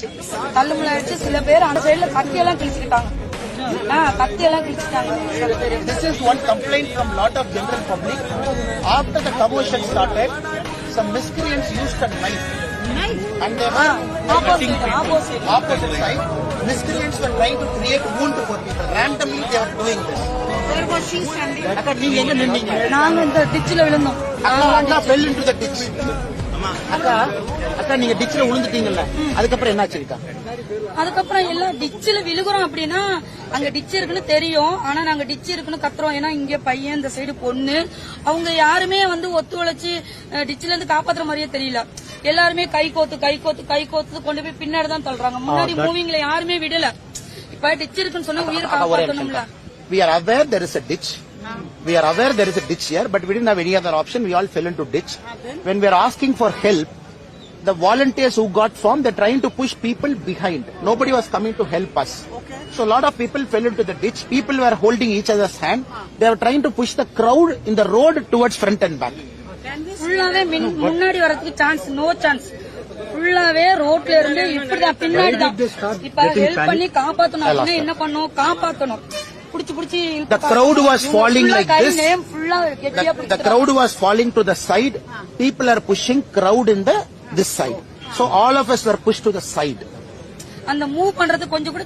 ஆயிடுச்சு. சில பேர் அந்த சைடுல கத்தியெல்லாம் கிழிச்சுக்கிட்டாங்க. This is one complaint from lot of general public. After the commotion started, some miscreants used a knife. And they were opposite side. Miscreants were trying to create wound for people. Randomly they were doing this. Where was she standing? Akka, நீங்க எங்க நின்னீங்க? நாங்க இந்த ditchல விழுந்தோம். அக்கா fell into the ditch. அக்கா நீங்க ditchல விழுந்துட்டீங்கல்ல, அதுக்கப்புறம் என்னாச்சுக்கா? அதுக்கப்புறம் எல்லாம் டிச்சில விழுகுறோம் அப்படின்னா அங்க டிச் இருக்குன்னு தெரியும். ஆனா நாங்க டிச் இருக்குன்னு கத்துறோம். ஏன்னா இங்க பையன், இந்த சைடு பொண்ணு, அவங்க யாருமே வந்து ஒத்துழைச்சு டிச்சில இருந்து காப்பாத்துற மாதிரியே தெரியல. எல்லாருமே கை கோத்து கொண்டு போய் பின்னாடி தான் தள்ளுறாங்க. முன்னாடி மூவிங்ல யாருமே விடல. இப்ப டிச் இருக்குன்னு சொன்னா உயிரை காப்பாற்றணும்ல. We are aware there is a ditch. We are aware there is a ditch here, but we didn't have any other option. We all fell into ditch. When we are asking for help, the volunteers who got formed, they're trying to push people behind. Nobody was coming to help us. So a lot of people fell into the ditch. People were holding each other's hand. They were trying to push the crowd in the road towards front and back. ஃபுல்லாவே முன்னாடி வரதுக்கு chance, no chance. ஃபுல்லாவே ரோட்ல இருந்து இப்படிதான் பின்னாடி தான். இப்ப ஹெல்ப் பண்ணி காப்பாத்தணும் அப்படின்னா என்ன பண்ணும்? காப்பாத்தணும். The crowd was falling like this. The crowd was falling to the side. People are pushing crowd in this side. So all of us were pushed to the side. அந்த மூவ் பண்றது கொஞ்சம் கூட